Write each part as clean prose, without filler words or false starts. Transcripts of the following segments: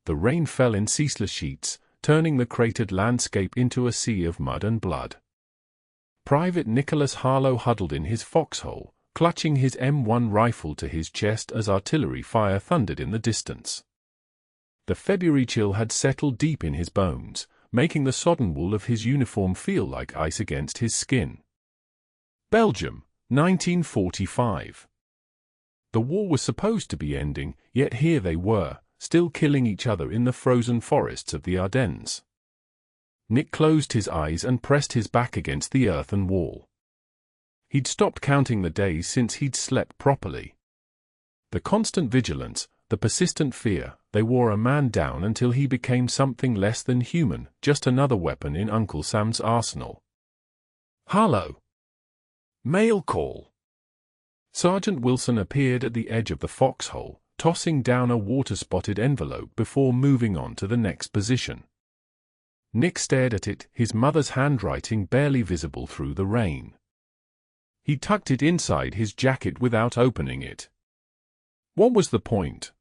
The rain fell in ceaseless sheets, turning the cratered landscape into a sea of mud and blood. Private Nicholas Harlow huddled in his foxhole, clutching his M1 rifle to his chest as artillery fire thundered in the distance. The February chill had settled deep in his bones, making the sodden wool of his uniform feel like ice against his skin. Belgium, 1945. The war was supposed to be ending, yet here they were, still killing each other in the frozen forests of the Ardennes. Nick closed his eyes and pressed his back against the earthen wall. He'd stopped counting the days since he'd slept properly. The constant vigilance, the persistent fear, they wore a man down until he became something less than human, just another weapon in Uncle Sam's arsenal. Harlow. Mail call. Sergeant Wilson appeared at the edge of the foxhole, tossing down a water-spotted envelope before moving on to the next position. Nick stared at it, his mother's handwriting barely visible through the rain. He tucked it inside his jacket without opening it. What was the point?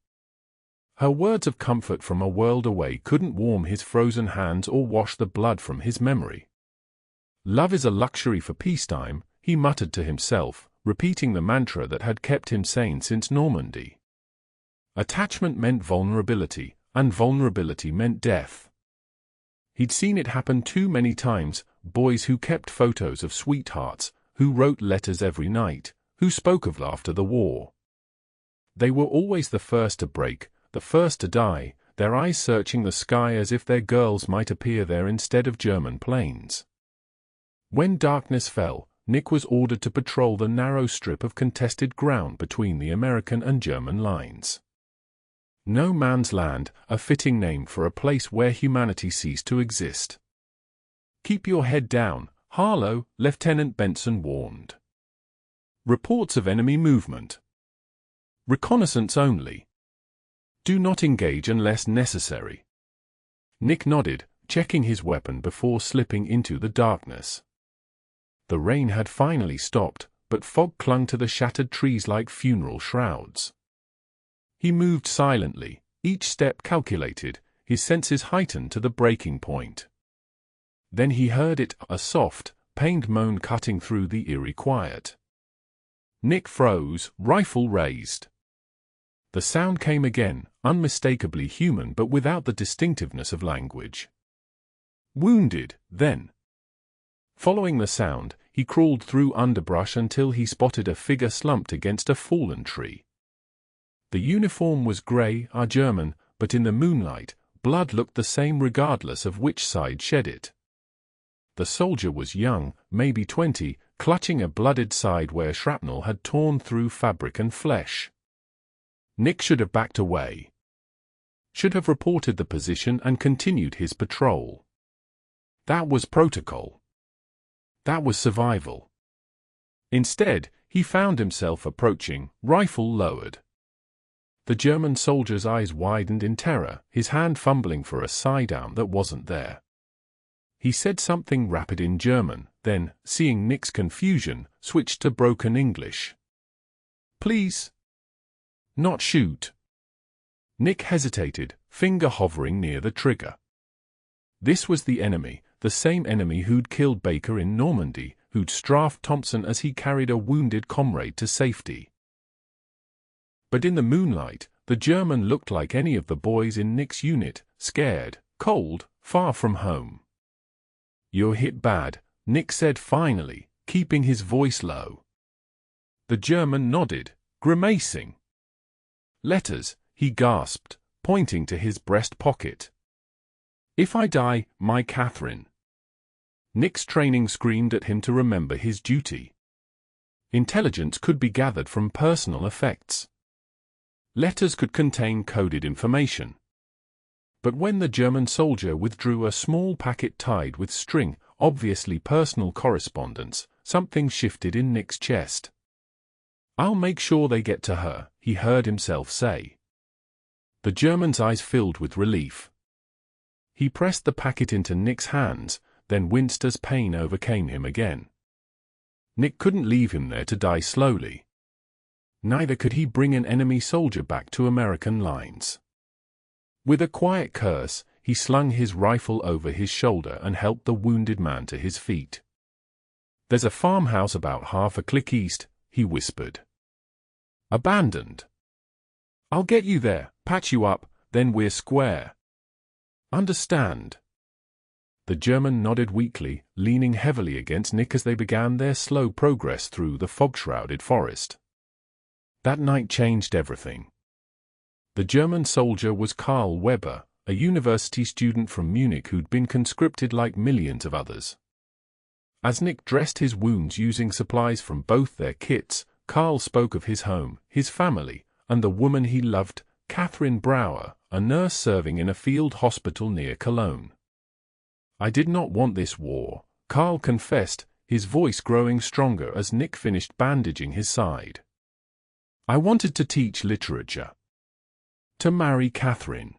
Her words of comfort from a world away couldn't warm his frozen hands or wash the blood from his memory. Love is a luxury for peacetime, he muttered to himself, repeating the mantra that had kept him sane since Normandy. Attachment meant vulnerability, and vulnerability meant death. He'd seen it happen too many times, boys who kept photos of sweethearts, who wrote letters every night, who spoke of after the war. They were always the first to break, the first to die, their eyes searching the sky as if their girls might appear there instead of German planes. When darkness fell, Nick was ordered to patrol the narrow strip of contested ground between the American and German lines. No man's land, a fitting name for a place where humanity ceased to exist. Keep your head down, Harlow, Lieutenant Benson warned. Reports of enemy movement. Reconnaissance only. Do not engage unless necessary. Nick nodded, checking his weapon before slipping into the darkness. The rain had finally stopped, but fog clung to the shattered trees like funeral shrouds. He moved silently, each step calculated, his senses heightened to the breaking point. Then he heard it, a soft, pained moan cutting through the eerie quiet. Nick froze, rifle raised. The sound came again, unmistakably human but without the distinctiveness of language. Wounded, then. Following the sound, he crawled through underbrush until he spotted a figure slumped against a fallen tree. The uniform was grey, German, but in the moonlight, blood looked the same regardless of which side shed it. The soldier was young, maybe 20, clutching a blooded side where shrapnel had torn through fabric and flesh. Nick should have backed away. Should have reported the position and continued his patrol. That was protocol. That was survival. Instead, he found himself approaching, rifle lowered. The German soldier's eyes widened in terror, his hand fumbling for a side-arm that wasn't there. He said something rapid in German, then, seeing Nick's confusion, switched to broken English. Please. Not shoot. Nick hesitated, finger hovering near the trigger. This was the enemy, the same enemy who'd killed Baker in Normandy, who'd strafed Thompson as he carried a wounded comrade to safety. But in the moonlight, the German looked like any of the boys in Nick's unit, scared, cold, far from home. You're hit bad, Nick said finally, keeping his voice low. The German nodded, grimacing. Letters, he gasped, pointing to his breast pocket. If I die, my Catherine. Nick's training screamed at him to remember his duty. Intelligence could be gathered from personal effects. Letters could contain coded information. But when the German soldier withdrew a small packet tied with string, obviously personal correspondence, something shifted in Nick's chest. I'll make sure they get to her, he heard himself say. The German's eyes filled with relief. He pressed the packet into Nick's hands, then winced as pain overcame him again. Nick couldn't leave him there to die slowly. Neither could he bring an enemy soldier back to American lines. With a quiet curse, he slung his rifle over his shoulder and helped the wounded man to his feet. "There's a farmhouse about half a click east," he whispered. "Abandoned. I'll get you there, patch you up, then we're square. Understand?" The German nodded weakly, leaning heavily against Nick as they began their slow progress through the fog-shrouded forest. That night changed everything. The German soldier was Karl Weber, a university student from Munich who'd been conscripted like millions of others. As Nick dressed his wounds using supplies from both their kits, Karl spoke of his home, his family, and the woman he loved, Catherine Brauer, a nurse serving in a field hospital near Cologne. "I did not want this war," Karl confessed, his voice growing stronger as Nick finished bandaging his side. "I wanted to teach literature. To marry Catherine."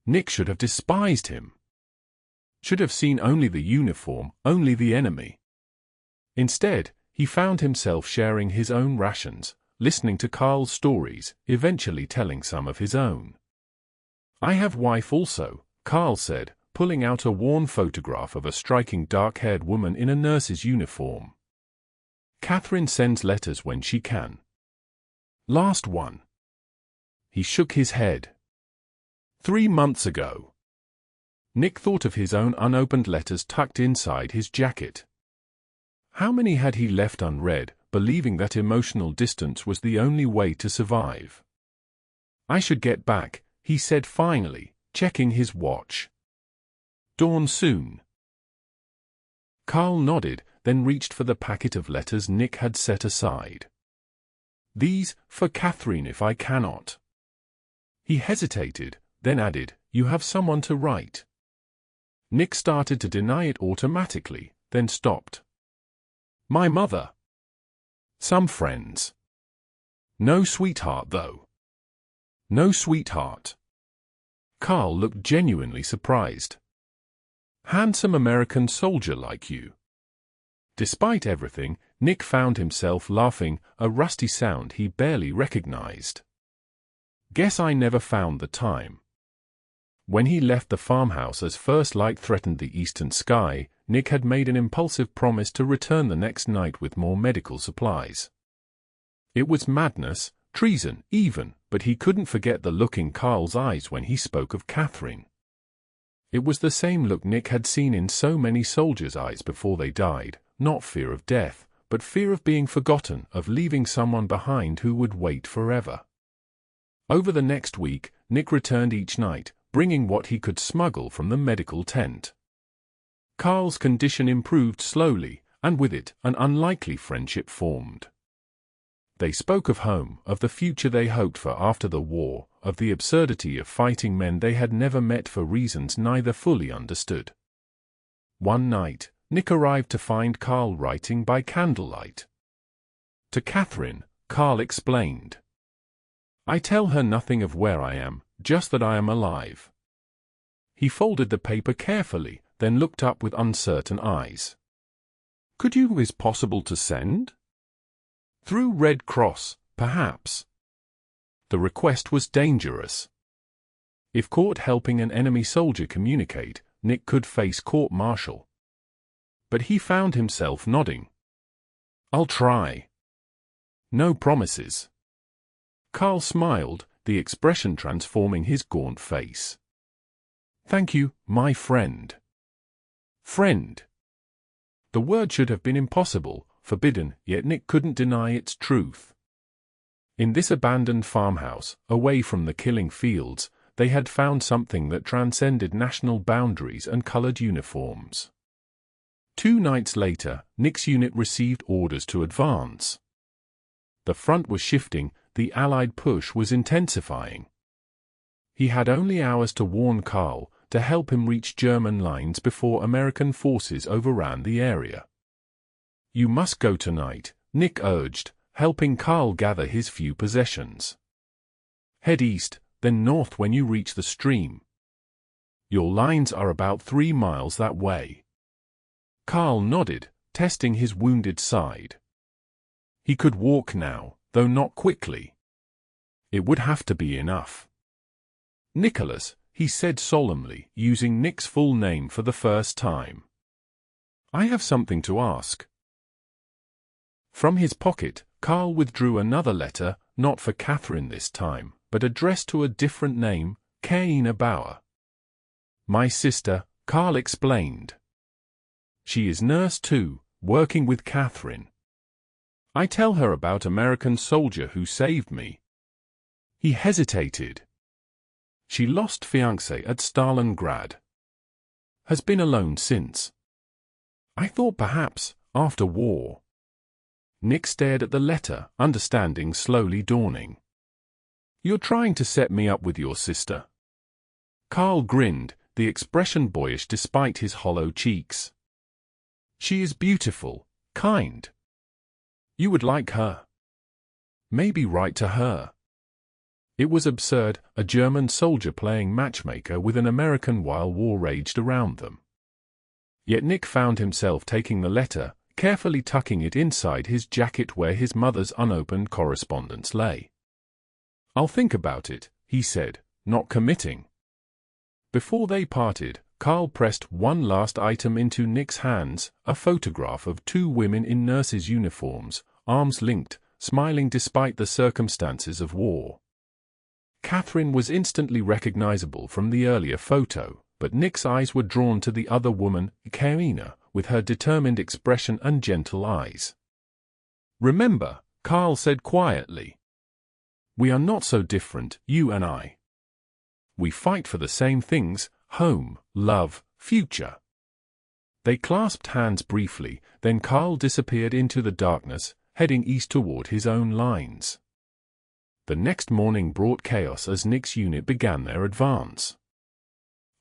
Nick should have despised him. Should have seen only the uniform, only the enemy. Instead, he found himself sharing his own rations, listening to Karl's stories, eventually telling some of his own. "I have wife also," Karl said, pulling out a worn photograph of a striking dark-haired woman in a nurse's uniform. "Catherine sends letters when she can. Last one." He shook his head. 3 months ago. Nick thought of his own unopened letters tucked inside his jacket. How many had he left unread, believing that emotional distance was the only way to survive? "I should get back," he said finally, checking his watch. "Dawn soon." Karl nodded, then reached for the packet of letters Nick had set aside. "These, for Catherine if I cannot." He hesitated, then added, "You have someone to write." Nick started to deny it automatically, then stopped. "My mother. Some friends. No sweetheart though." "No sweetheart." Karl looked genuinely surprised. "Handsome American soldier like you." Despite everything, Nick found himself laughing, a rusty sound he barely recognized. "Guess I never found the time." When he left the farmhouse as first light threatened the eastern sky, Nick had made an impulsive promise to return the next night with more medical supplies. It was madness, treason even, but he couldn't forget the look in Karl's eyes when he spoke of Catherine. It was the same look Nick had seen in so many soldiers' eyes before they died, not fear of death, but fear of being forgotten, of leaving someone behind who would wait forever. Over the next week, Nick returned each night, bringing what he could smuggle from the medical tent. Karl's condition improved slowly, and with it, an unlikely friendship formed. They spoke of home, of the future they hoped for after the war, of the absurdity of fighting men they had never met for reasons neither fully understood. One night, Nick arrived to find Karl writing by candlelight. To Catherine, Karl explained. "I tell her nothing of where I am, just that I am alive." He folded the paper carefully, then looked up with uncertain eyes. "Could you is possible to send?" "Through Red Cross, perhaps." The request was dangerous. If caught helping an enemy soldier communicate, Nick could face court-martial. But he found himself nodding. "I'll try." No promises. Karl smiled, the expression transforming his gaunt face. "Thank you, my friend." Friend. The word should have been impossible, forbidden, yet Nick couldn't deny its truth. In this abandoned farmhouse, away from the killing fields, they had found something that transcended national boundaries and colored uniforms. 2 nights later, Nick's unit received orders to advance. The front was shifting, the Allied push was intensifying. He had only hours to warn Karl, to help him reach German lines before American forces overran the area. "You must go tonight," Nick urged, helping Karl gather his few possessions. "Head east, then north when you reach the stream. Your lines are about 3 miles that way." Karl nodded, testing his wounded side. He could walk now, though not quickly. It would have to be enough. Nicholas, he said solemnly, using Nick's full name for the first time. I have something to ask. From his pocket, Karl withdrew another letter, not for Catherine this time, but addressed to a different name, Karina Bauer. My sister, Karl explained. She is nurse too, working with Catherine. I tell her about American soldier who saved me. He hesitated. She lost fiancé at Stalingrad. Has been alone since. I thought perhaps, after war. Nick stared at the letter, understanding slowly dawning. You're trying to set me up with your sister. Karl grinned, the expression boyish despite his hollow cheeks. She is beautiful, kind. You would like her. Maybe write to her. It was absurd, a German soldier playing matchmaker with an American while war raged around them. Yet Nick found himself taking the letter, carefully tucking it inside his jacket where his mother's unopened correspondence lay. I'll think about it, he said, not committing. Before they parted, Karl pressed one last item into Nick's hands, a photograph of two women in nurses' uniforms, arms linked, smiling despite the circumstances of war. Catherine was instantly recognizable from the earlier photo, but Nick's eyes were drawn to the other woman, Karina, with her determined expression and gentle eyes. Remember, Karl said quietly. We are not so different, you and I. We fight for the same things, home, love, future. They clasped hands briefly, then Karl disappeared into the darkness, heading east toward his own lines. The next morning brought chaos as Nick's unit began their advance.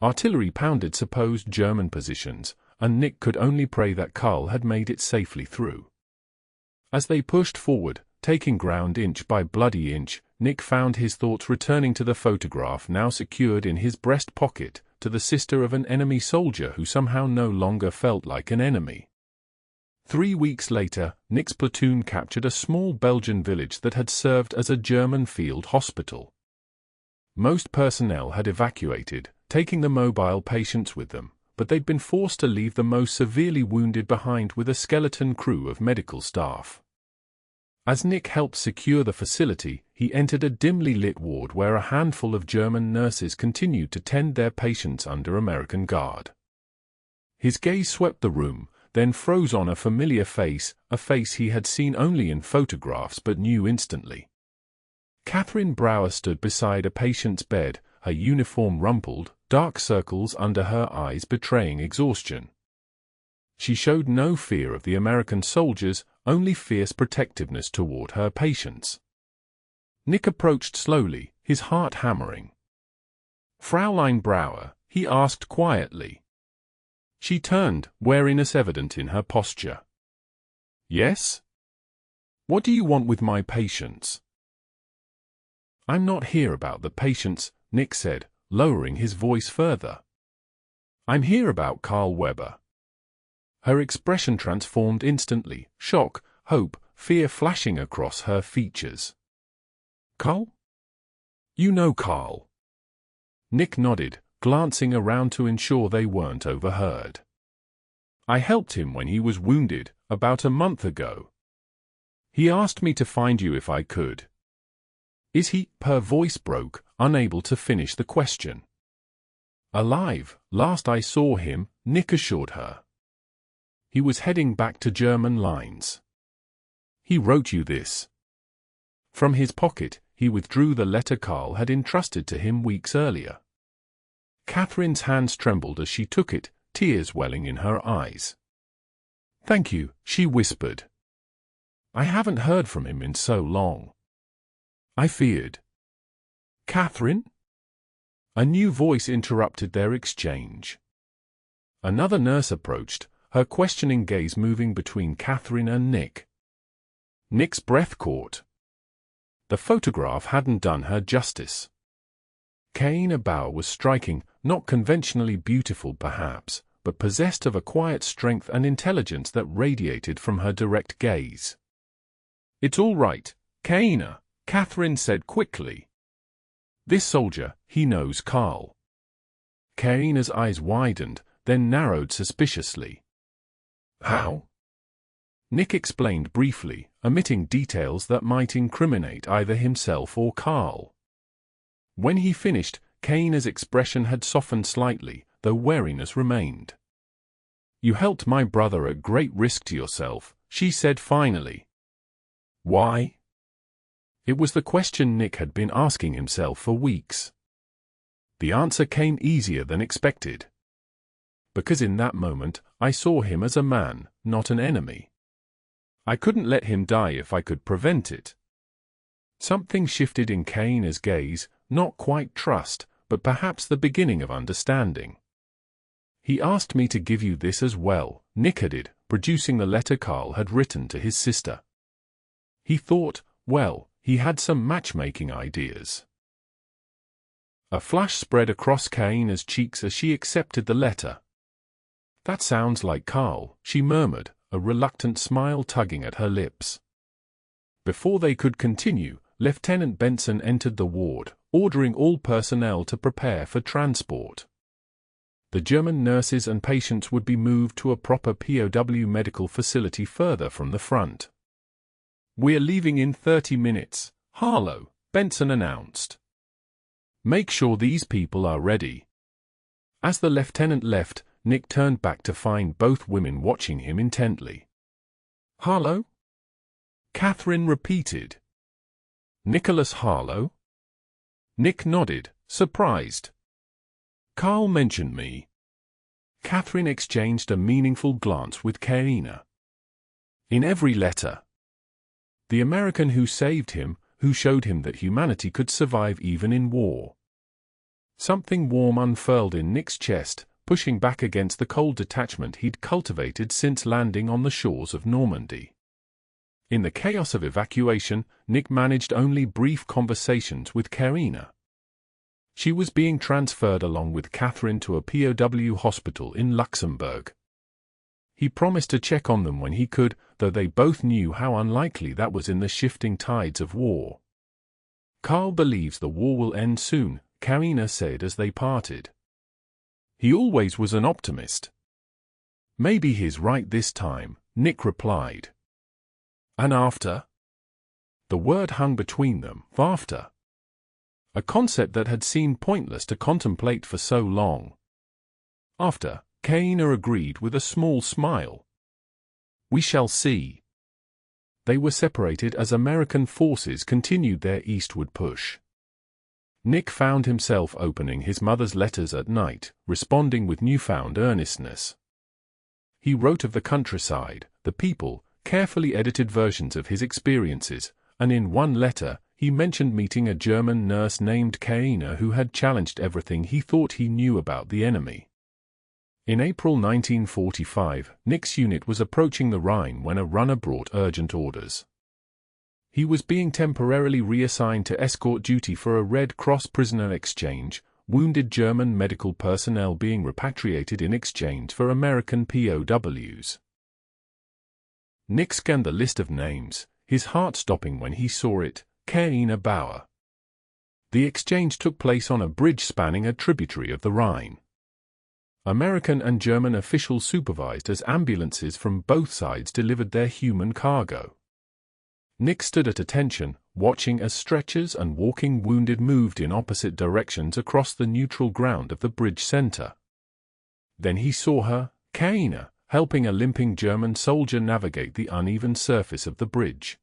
Artillery pounded supposed German positions, and Nick could only pray that Karl had made it safely through. As they pushed forward, taking ground inch by bloody inch, Nick found his thoughts returning to the photograph now secured in his breast pocket, to the sister of an enemy soldier who somehow no longer felt like an enemy. 3 weeks later, Nick's platoon captured a small Belgian village that had served as a German field hospital. Most personnel had evacuated, taking the mobile patients with them, but they'd been forced to leave the most severely wounded behind with a skeleton crew of medical staff. As Nick helped secure the facility, he entered a dimly lit ward where a handful of German nurses continued to tend their patients under American guard. His gaze swept the room, then froze on a familiar face, a face he had seen only in photographs but knew instantly. Catherine Bauer stood beside a patient's bed, her uniform rumpled, dark circles under her eyes betraying exhaustion. She showed no fear of the American soldiers, only fierce protectiveness toward her patients. Nick approached slowly, his heart hammering. Fraulein Bauer, he asked quietly. She turned, wariness evident in her posture. Yes? What do you want with my patients? I'm not here about the patients, Nick said, lowering his voice further. I'm here about Karl Weber. Her expression transformed instantly, shock, hope, fear flashing across her features. Karl? You know Karl. Nick nodded, glancing around to ensure they weren't overheard. I helped him when he was wounded, about a month ago. He asked me to find you if I could. Is he? Her voice broke, unable to finish the question. Alive, last I saw him, Nick assured her. He was heading back to German lines. He wrote you this. From his pocket, he withdrew the letter Karl had entrusted to him weeks earlier. Catherine's hands trembled as she took it, tears welling in her eyes. Thank you, she whispered. I haven't heard from him in so long. I feared. Catherine? A new voice interrupted their exchange. Another nurse approached, her questioning gaze moving between Catherine and Nick. Nick's breath caught. The photograph hadn't done her justice. Karina Bauer was striking, not conventionally beautiful perhaps, but possessed of a quiet strength and intelligence that radiated from her direct gaze. It's all right, Karina, Catherine said quickly. This soldier, he knows Karl. Karina's eyes widened, then narrowed suspiciously. How? Nick explained briefly, omitting details that might incriminate either himself or Karl. When he finished, Karina's expression had softened slightly, though wariness remained. You helped my brother at great risk to yourself, she said finally. Why? It was the question Nick had been asking himself for weeks. The answer came easier than expected. Because in that moment, I saw him as a man, not an enemy. I couldn't let him die if I could prevent it. Something shifted in Karina's gaze, not quite trust, but perhaps the beginning of understanding. He asked me to give you this as well, Nick added, producing the letter Karl had written to his sister. He thought, well, he had some matchmaking ideas. A flush spread across Karina's cheeks as she accepted the letter. That sounds like Karl, she murmured, a reluctant smile tugging at her lips. Before they could continue, Lieutenant Benson entered the ward, ordering all personnel to prepare for transport. The German nurses and patients would be moved to a proper POW medical facility further from the front. We're leaving in 30 minutes, Harlow, Benson announced. Make sure these people are ready. As the lieutenant left, Nick turned back to find both women watching him intently. Harlow? Catherine repeated. Nicholas Harlow? Nick nodded, surprised. Karl mentioned me. Catherine exchanged a meaningful glance with Karina. In every letter. The American who saved him, who showed him that humanity could survive even in war. Something warm unfurled in Nick's chest, pushing back against the cold detachment he'd cultivated since landing on the shores of Normandy. In the chaos of evacuation, Nick managed only brief conversations with Karina. She was being transferred along with Catherine to a POW hospital in Luxembourg. He promised to check on them when he could, though they both knew how unlikely that was in the shifting tides of war. Karl believes the war will end soon, Karina said as they parted. He always was an optimist. Maybe he's right this time, Nick replied. And after? The word hung between them, after. A concept that had seemed pointless to contemplate for so long. After, Karina agreed with a small smile. We shall see. They were separated as American forces continued their eastward push. Nick found himself opening his mother's letters at night, responding with newfound earnestness. He wrote of the countryside, the people, carefully edited versions of his experiences, and in one letter, he mentioned meeting a German nurse named Karina who had challenged everything he thought he knew about the enemy. In April 1945, Nick's unit was approaching the Rhine when a runner brought urgent orders. He was being temporarily reassigned to escort duty for a Red Cross prisoner exchange, wounded German medical personnel being repatriated in exchange for American POWs. Nick scanned the list of names, his heart stopping when he saw it, Karina Bauer. The exchange took place on a bridge spanning a tributary of the Rhine. American and German officials supervised as ambulances from both sides delivered their human cargo. Nick stood at attention, watching as stretchers and walking wounded moved in opposite directions across the neutral ground of the bridge center. Then he saw her, Karina, helping a limping German soldier navigate the uneven surface of the bridge.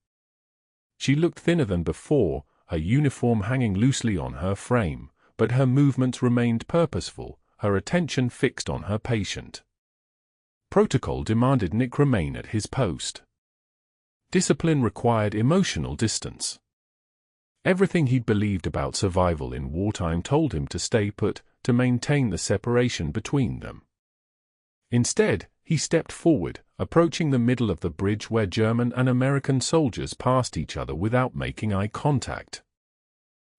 She looked thinner than before, her uniform hanging loosely on her frame, but her movements remained purposeful, her attention fixed on her patient. Protocol demanded Nick remain at his post. Discipline required emotional distance. Everything he'd believed about survival in wartime told him to stay put, to maintain the separation between them. Instead, he stepped forward, approaching the middle of the bridge where German and American soldiers passed each other without making eye contact.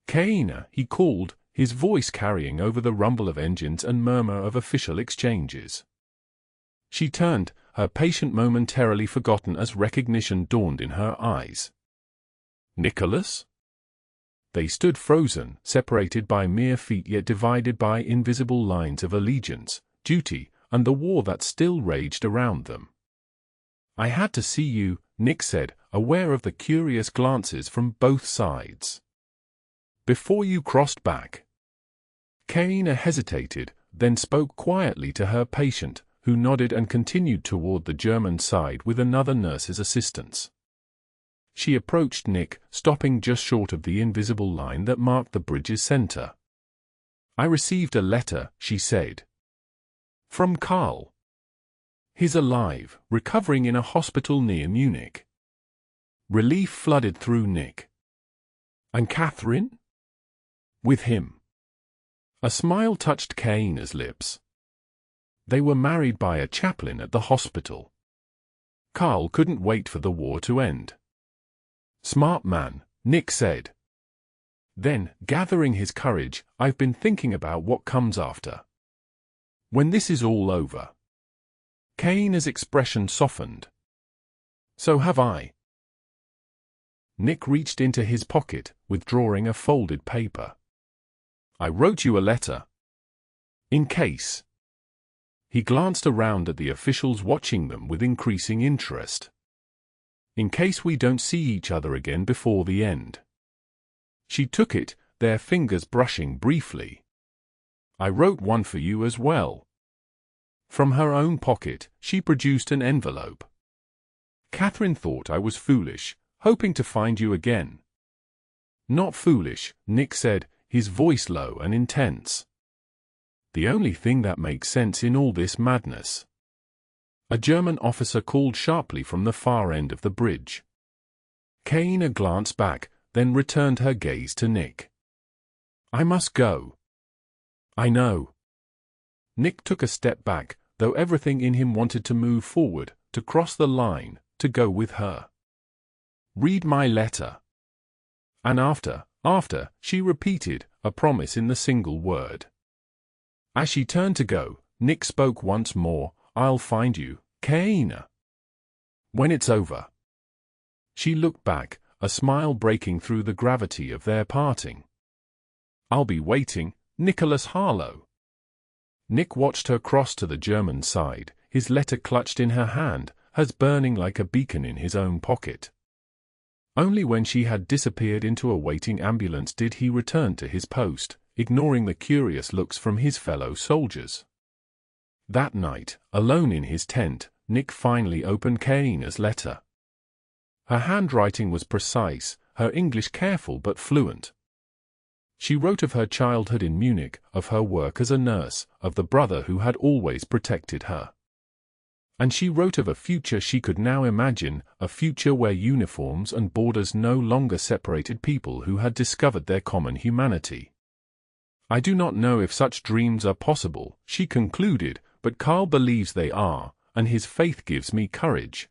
Karina, he called, his voice carrying over the rumble of engines and murmur of official exchanges. She turned, her patient momentarily forgotten as recognition dawned in her eyes. Nicholas? They stood frozen, separated by mere feet yet divided by invisible lines of allegiance, duty, and the war that still raged around them. "I had to see you," Nick said, aware of the curious glances from both sides. "Before you crossed back." Karina hesitated, then spoke quietly to her patient, who nodded and continued toward the German side with another nurse's assistance. She approached Nick, stopping just short of the invisible line that marked the bridge's center. "I received a letter," she said. "From Karl. He's alive, recovering in a hospital near Munich." Relief flooded through Nick. "And Catherine?" "With him." A smile touched Karina's lips. "They were married by a chaplain at the hospital. Karl couldn't wait for the war to end." "Smart man," Nick said. Then, gathering his courage, "I've been thinking about what comes after. When this is all over." Karina's expression softened. "So have I." Nick reached into his pocket, withdrawing a folded paper. "I wrote you a letter. In case." He glanced around at the officials watching them with increasing interest. "In case we don't see each other again before the end." She took it, their fingers brushing briefly. "I wrote one for you as well." From her own pocket, she produced an envelope. "Catherine thought I was foolish, hoping to find you again." "Not foolish," Nick said, his voice low and intense. "The only thing that makes sense in all this madness." A German officer called sharply from the far end of the bridge. Karina glanced back, then returned her gaze to Nick. "I must go." "I know." Nick took a step back, though everything in him wanted to move forward, to cross the line, to go with her. "Read my letter." And after, she repeated, a promise in the single word. As she turned to go, Nick spoke once more, "I'll find you, Karina. When it's over." She looked back, a smile breaking through the gravity of their parting. "I'll be waiting, Nicholas Harlow." Nick watched her cross to the German side, his letter clutched in her hand, hers burning like a beacon in his own pocket. Only when she had disappeared into a waiting ambulance did he return to his post, ignoring the curious looks from his fellow soldiers. That night, alone in his tent, Nick finally opened Karina's letter. Her handwriting was precise, her English careful but fluent. She wrote of her childhood in Munich, of her work as a nurse, of the brother who had always protected her. And she wrote of a future she could now imagine, a future where uniforms and borders no longer separated people who had discovered their common humanity. "I do not know if such dreams are possible," she concluded, "but Karl believes they are, and his faith gives me courage.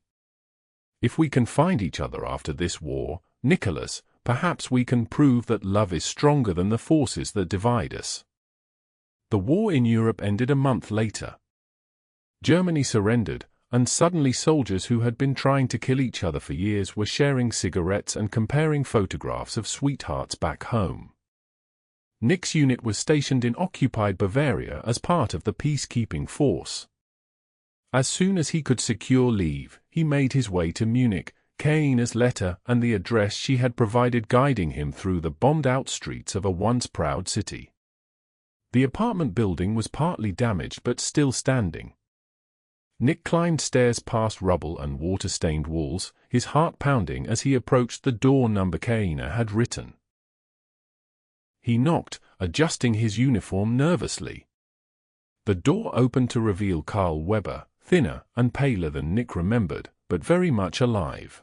If we can find each other after this war, Nicholas, perhaps we can prove that love is stronger than the forces that divide us." The war in Europe ended a month later. Germany surrendered, and suddenly soldiers who had been trying to kill each other for years were sharing cigarettes and comparing photographs of sweethearts back home. Nick's unit was stationed in occupied Bavaria as part of the peacekeeping force. As soon as he could secure leave, he made his way to Munich, Karina's letter and the address she had provided guiding him through the bombed-out streets of a once proud city. The apartment building was partly damaged but still standing. Nick climbed stairs past rubble and water-stained walls, his heart pounding as he approached the door number Karina had written. He knocked, adjusting his uniform nervously. The door opened to reveal Karl Weber, thinner and paler than Nick remembered, but very much alive.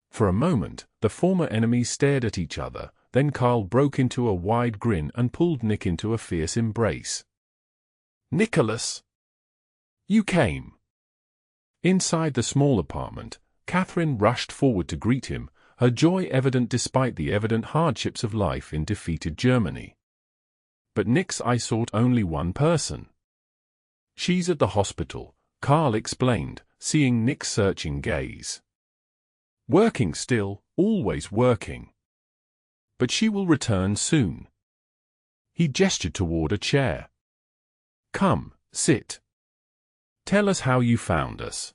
For a moment, the former enemies stared at each other, then Karl broke into a wide grin and pulled Nick into a fierce embrace. "Nicholas! You came!" Inside the small apartment, Catherine rushed forward to greet him, her joy evident despite the evident hardships of life in defeated Germany. But Nick's eye sought only one person. "She's at the hospital," Karl explained, seeing Nick's searching gaze. "Working still, always working." but she will return soon. He gestured toward a chair. Come, sit. Tell us how you found us.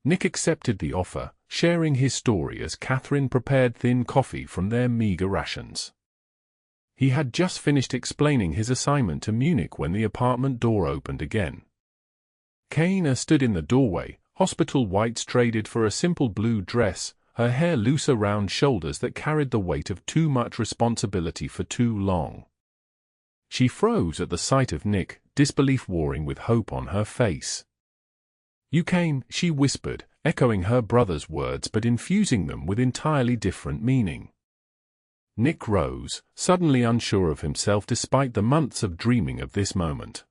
Nick accepted the offer, sharing his story as Catherine prepared thin coffee from their meager rations. He had just finished explaining his assignment to Munich when the apartment door opened again. Karina stood in the doorway, hospital whites traded for a simple blue dress, her hair loose around shoulders that carried the weight of too much responsibility for too long. She froze at the sight of Nick, disbelief warring with hope on her face. You came, she whispered, echoing her brother's words but infusing them with entirely different meaning. Nick rose, suddenly unsure of himself despite the months of dreaming of this moment.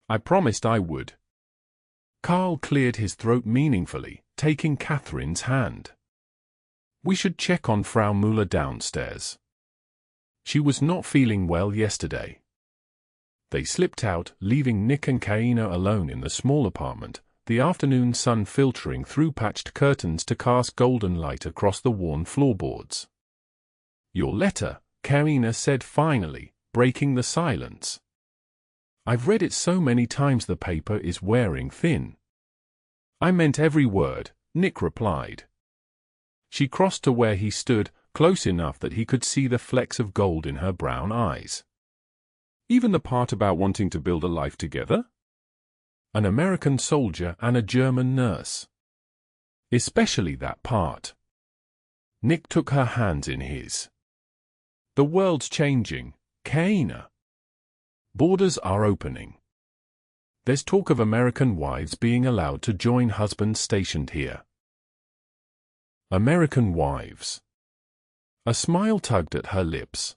I promised I would. Karl cleared his throat meaningfully, taking Catherine's hand. We should check on Frau Müller downstairs. She was not feeling well yesterday. They slipped out, leaving Nick and Karina alone in the small apartment, the afternoon sun filtering through patched curtains to cast golden light across the worn floorboards. Your letter, Karina said finally, breaking the silence. I've read it so many times the paper is wearing thin. I meant every word, Nick replied. She crossed to where he stood, close enough that he could see the flecks of gold in her brown eyes. Even the part about wanting to build a life together? An American soldier and a German nurse. Especially that part. Nick took her hands in his. The world's changing, Karina. Borders are opening. There's talk of American wives being allowed to join husbands stationed here. American wives. A smile tugged at her lips.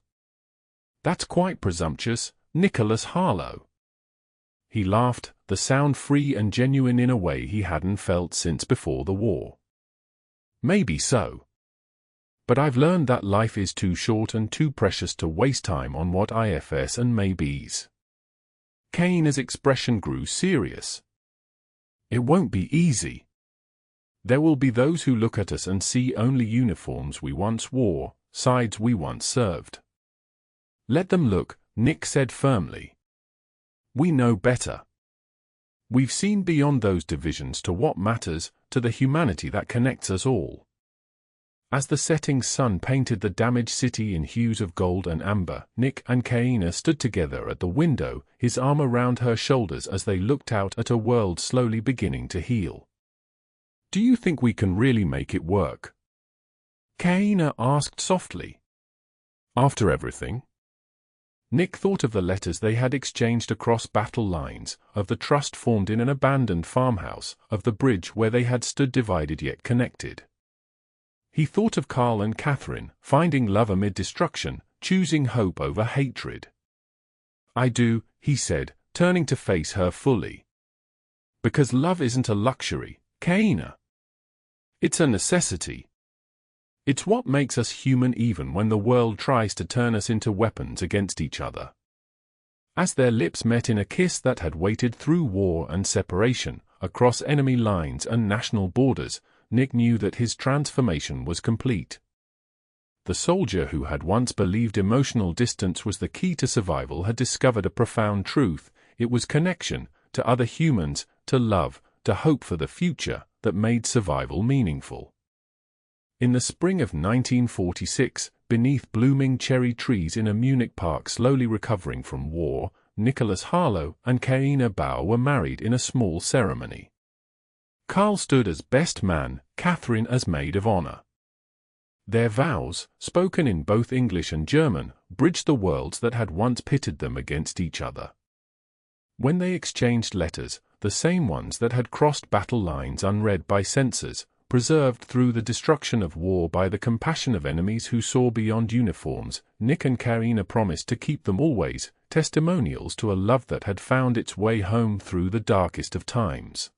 That's quite presumptuous, Nicholas Harlow. He laughed, the sound free and genuine in a way he hadn't felt since before the war. Maybe so. But I've learned that life is too short and too precious to waste time on what ifs and maybes. Karina's expression grew serious. It won't be easy. There will be those who look at us and see only uniforms we once wore, sides we once served. Let them look, Nick said firmly. We know better. We've seen beyond those divisions to what matters, to the humanity that connects us all. As the setting sun painted the damaged city in hues of gold and amber, Nick and Karina stood together at the window, his arm around her shoulders as they looked out at a world slowly beginning to heal. Do you think we can really make it work? Karina asked softly. After everything? Nick thought of the letters they had exchanged across battle lines, of the trust formed in an abandoned farmhouse, of the bridge where they had stood divided yet connected. He thought of Karl and Catherine, finding love amid destruction, choosing hope over hatred. I do, he said, turning to face her fully. Because love isn't a luxury, Karina. It's a necessity. It's what makes us human even when the world tries to turn us into weapons against each other. As their lips met in a kiss that had waited through war and separation, across enemy lines and national borders, Nick knew that his transformation was complete. The soldier who had once believed emotional distance was the key to survival had discovered a profound truth. It was connection, to other humans, to love, to hope for the future, that made survival meaningful. In the spring of 1946, beneath blooming cherry trees in a Munich park slowly recovering from war, Nicholas Harlow and Karina were married in a small ceremony. Karl stood as best man, Catherine as maid of honor. Their vows, spoken in both English and German, bridged the worlds that had once pitted them against each other. When they exchanged letters, the same ones that had crossed battle lines unread by censors, preserved through the destruction of war by the compassion of enemies who saw beyond uniforms, Nick and Karina promised to keep them always, testimonials to a love that had found its way home through the darkest of times.